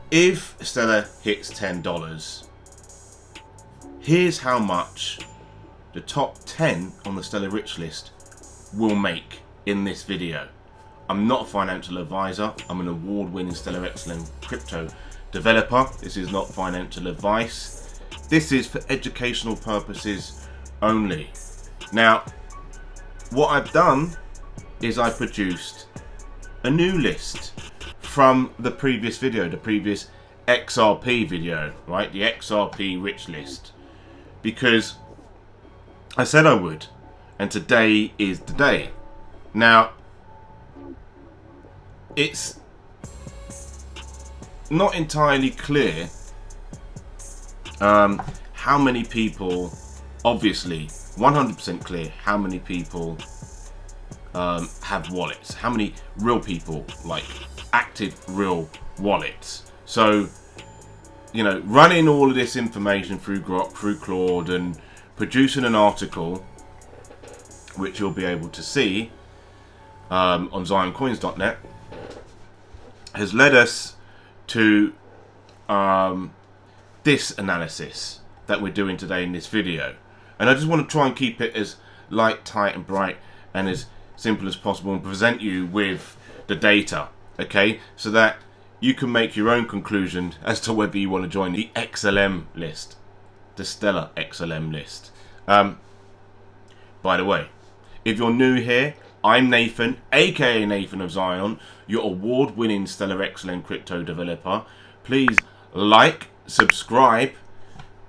If Stellar hits $10, here's how much the top 10 on the Stellar Rich List will make in this video. I'm not a financial advisor. I'm an award-winning Stellar XLM crypto developer. This is not financial advice. This is for educational purposes only. Now, what I've done is I produced a new list from the previous video, the previous XRP video, right? The XRP Rich List. Because I said I would, and today is the day. Now, it's not entirely clear how many people, obviously 100% clear how many people have wallets, how many real people, like active real wallets. So, you know, running all of this information through Grok, through Claude, and producing an article, which you'll be able to see on zioncoins.net, has led us to this analysis that we're doing today in this video. And I just want to try and keep it as light, tight and bright and as simple as possible and present you with the data, okay, so that you can make your own conclusion as to whether you want to join the XLM list, the Stellar XLM list. By the way, if you're new here, I'm Nathan, aka Nathan of Zion, your award-winning Stellar XLM crypto developer. Please like, subscribe,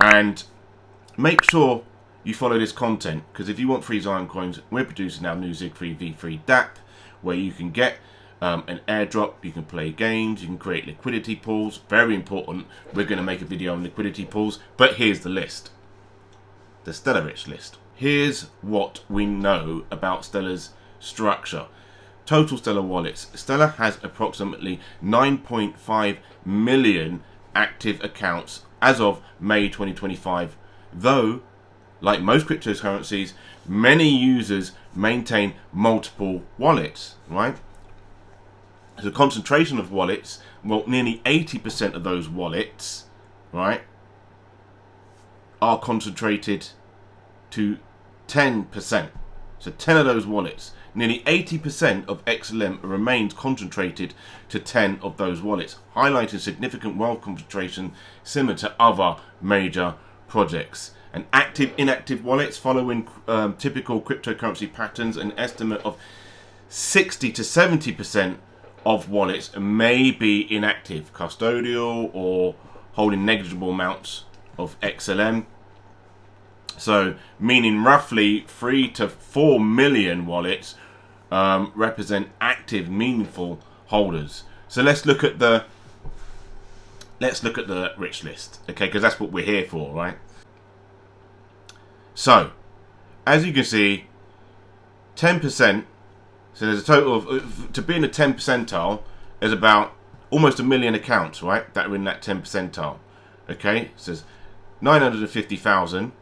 and make sure you follow this content, because if you want free Zion coins, we're producing our new Zig-free V3 DApp, where you can get an airdrop, you can play games, you can create liquidity pools. Very important. We're going to make a video on liquidity pools, but here's the list, the Stellar Rich List. Here's what we know about Stellar's structure. Total Stellar wallets. Stellar has approximately 9.5 million active accounts as of May 2025, though, like most cryptocurrencies, many users maintain multiple wallets, right? The concentration of wallets, well, nearly 80% of those wallets, right, are concentrated to 10%. So 10 of those wallets, nearly 80% of XLM remains concentrated to 10 of those wallets, highlighting significant wealth concentration similar to other major projects. And inactive wallets, following typical cryptocurrency patterns, an estimate of 60 to 70% of wallets may be inactive, custodial, or holding negligible amounts of XLM. So, meaning roughly 3 to 4 million wallets represent active, meaningful holders. So let's look at the rich list, okay? Because that's what we're here for, right? So, as you can see, 10%. So there's a total of, to be in the 10 percentile, there's about almost 1 million accounts, right, that are in that 10 percentile. Okay, so there's 950,000,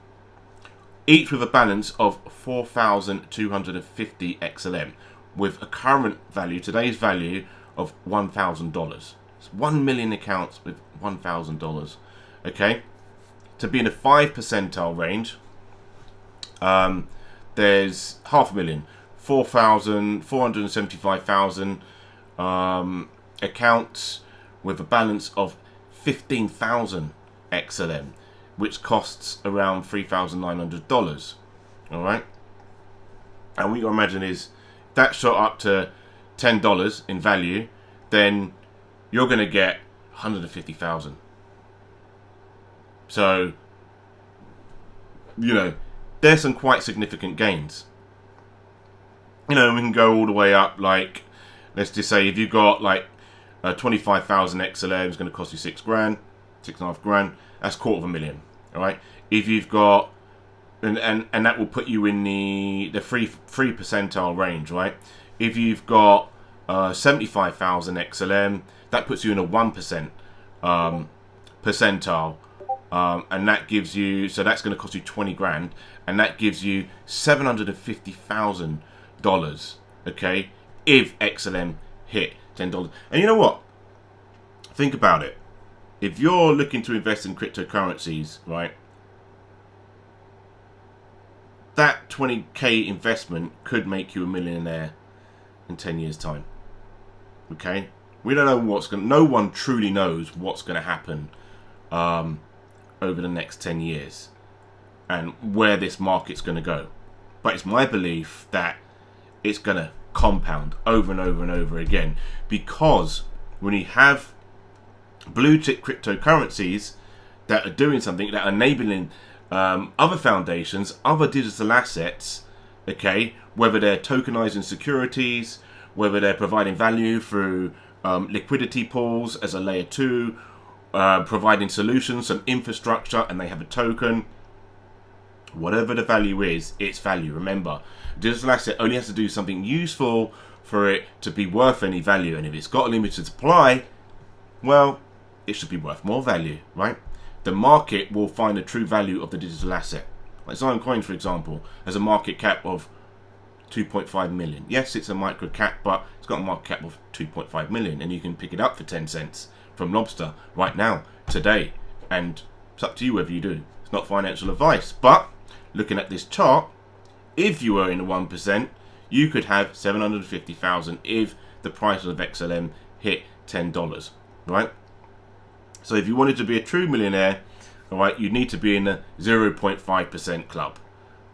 each with a balance of 4,250 XLM, with a current value, today's value, of $1,000. It's 1 million accounts with $1,000. Okay, to be in the 5 percentile range, there's 500,000. 475,000 accounts with a balance of 15,000 XLM, which costs around $3,900. All right, and what you gotta imagine is that shot up to $10 in value, then you're gonna get 150,000. So, you know, there's some quite significant gains. You know, we can go all the way up, like, let's just say if you've got like 25,000 XLM, it's going to cost you $6,000, $6,500. That's $250,000. All right. If you've got, and that will put you in the 3 percentile range, right? If you've got 75,000 XLM, that puts you in a 1% percentile, and that gives you, so that's going to cost you $20,000, and that gives you $750,000. Okay, if XLM hit $10. And you know what? Think about it. if you're looking to invest in cryptocurrencies, right, that 20k investment could make you a millionaire in 10 years time. Okay, we don't know what's going. No one truly knows what's going to happen over the next 10 years and where this market's going to go. But it's my belief that it's going to compound over and over and over again, because when you have blue chip cryptocurrencies that are doing something, that are enabling other foundations, other digital assets, okay, whether they're tokenizing securities, whether they're providing value through liquidity pools as a layer 2, providing solutions, some infrastructure, and they have a token. Whatever the value is, it's value. Remember, a digital asset only has to do something useful for it to be worth any value. And if it's got a limited supply, well, it should be worth more value, right? The market will find the true value of the digital asset. Like Zion Coin, for example, has a market cap of 2.5 million. Yes, it's a micro cap, but it's got a market cap of 2.5 million, and you can pick it up for 10 cents from Lobster right now, today. And it's up to you whether you do. It's not financial advice, but looking at this chart, if you were in the 1%, you could have 750,000 if the price of XLM hit $10, right? So if you wanted to be a true millionaire, all right, you'd need to be in the 0.5% club,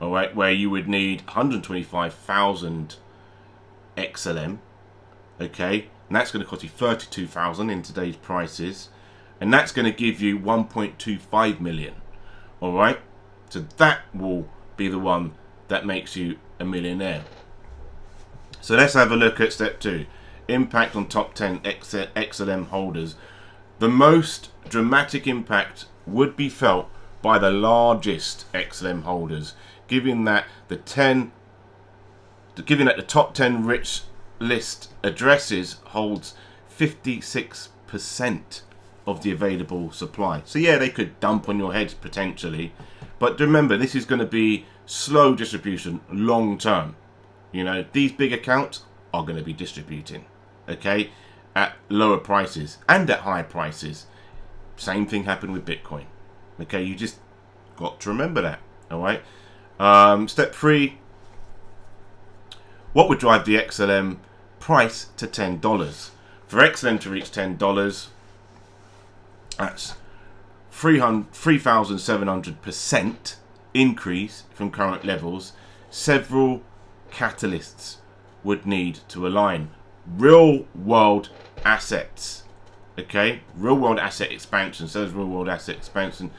all right, where you would need 125,000 XLM, okay, and that's going to cost you 32,000 in today's prices, and that's going to give you 1.25 million, all right. So that will be the one that makes you a millionaire. So let's have a look at step 2. Impact on top 10 XLM holders. The most dramatic impact would be felt by the largest XLM holders, given that the top 10 rich list addresses holds 56% of the available supply. So yeah, they could dump on your heads potentially. But remember, this is going to be slow distribution, long term. You know, these big accounts are going to be distributing, okay, at lower prices and at high prices. Same thing happened with Bitcoin. Okay, you just got to remember that. All right. Step 3. What would drive the XLM price to $10? For XLM to reach $10, that's 3,700% increase from current levels. Several catalysts would need to align. Real world assets, okay, real world asset expansion. Says real world asset expansion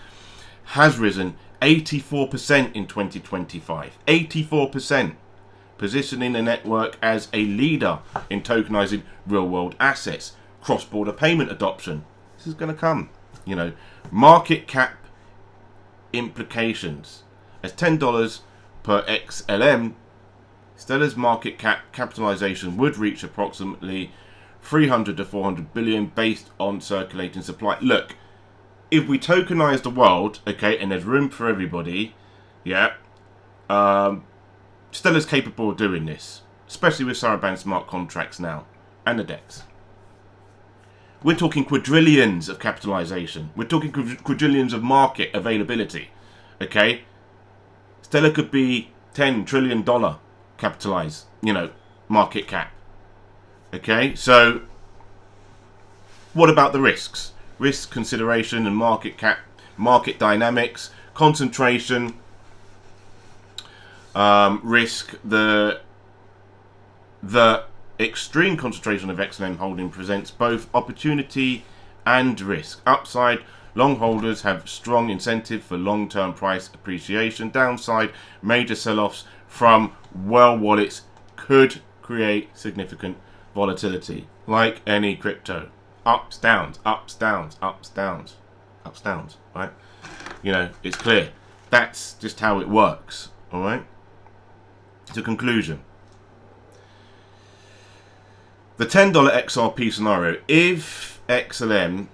has risen 84% in 2025. 84%, positioning the network as a leader in tokenizing real world assets. Cross-border payment adoption. This is going to come. You know, market cap implications. As $10 per XLM, Stellar's market capitalization would reach approximately 300 to 400 billion based on circulating supply. Look, if we tokenize the world, okay, and there's room for everybody, yeah, Stellar's capable of doing this, especially with Saraban smart contracts now and the DEX. We're talking quadrillions of capitalization. We're talking quadrillions of market availability. Okay? Stellar could be $10 trillion capitalized, you know, market cap. Okay? So, what about the risks? Risk consideration and market cap, market dynamics, concentration, risk, the extreme concentration of XLM holding presents both opportunity and risk. Upside, long holders have strong incentive for long-term price appreciation. Downside, major sell-offs from well wallets could create significant volatility, like any crypto. Ups, downs, ups, downs, ups, downs, ups, downs, right? You know, it's clear. That's just how it works, all right? To conclusion. The $10 XRP scenario, if XLM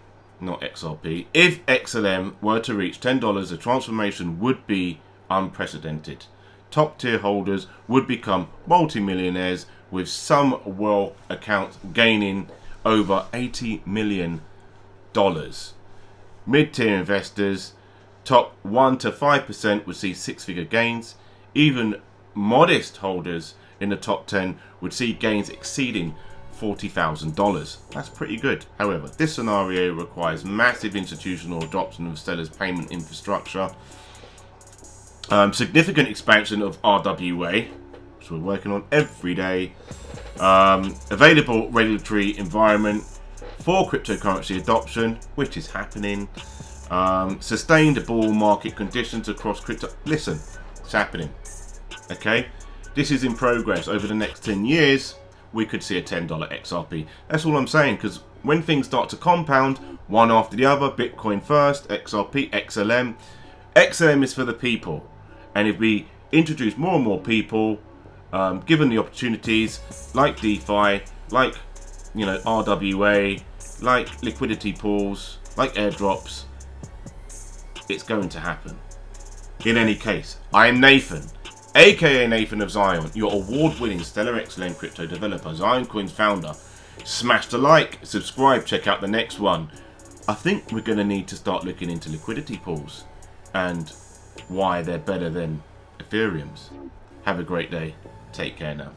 were to reach $10, the transformation would be unprecedented. Top tier holders would become multimillionaires, with some wealth accounts gaining over $80 million. Mid-tier investors, top 1 to 5% would see six-figure gains. Even modest holders in the top 10 would see gains exceeding $40,000. That's pretty good. However, this scenario requires massive institutional adoption of Stellar's payment infrastructure, significant expansion of RWA, which we're working on every day, available regulatory environment for cryptocurrency adoption, which is happening, sustained bull market conditions across crypto. Listen, it's happening. Okay, this is in progress. Over the next 10 years, we could see a $10 XRP. That's all I'm saying, because when things start to compound, one after the other, Bitcoin first, XRP, XLM. XLM is for the people. And if we introduce more and more people, given the opportunities, like DeFi, like, RWA, like liquidity pools, like airdrops, it's going to happen. In any case, I am Nathan, aka Nathan of Zion, your award-winning Stellar XLM crypto developer, Zioncoin's founder. Smash the like, subscribe, check out the next one. I think we're going to need to start looking into liquidity pools and why they're better than Ethereum's. Have a great day. Take care now.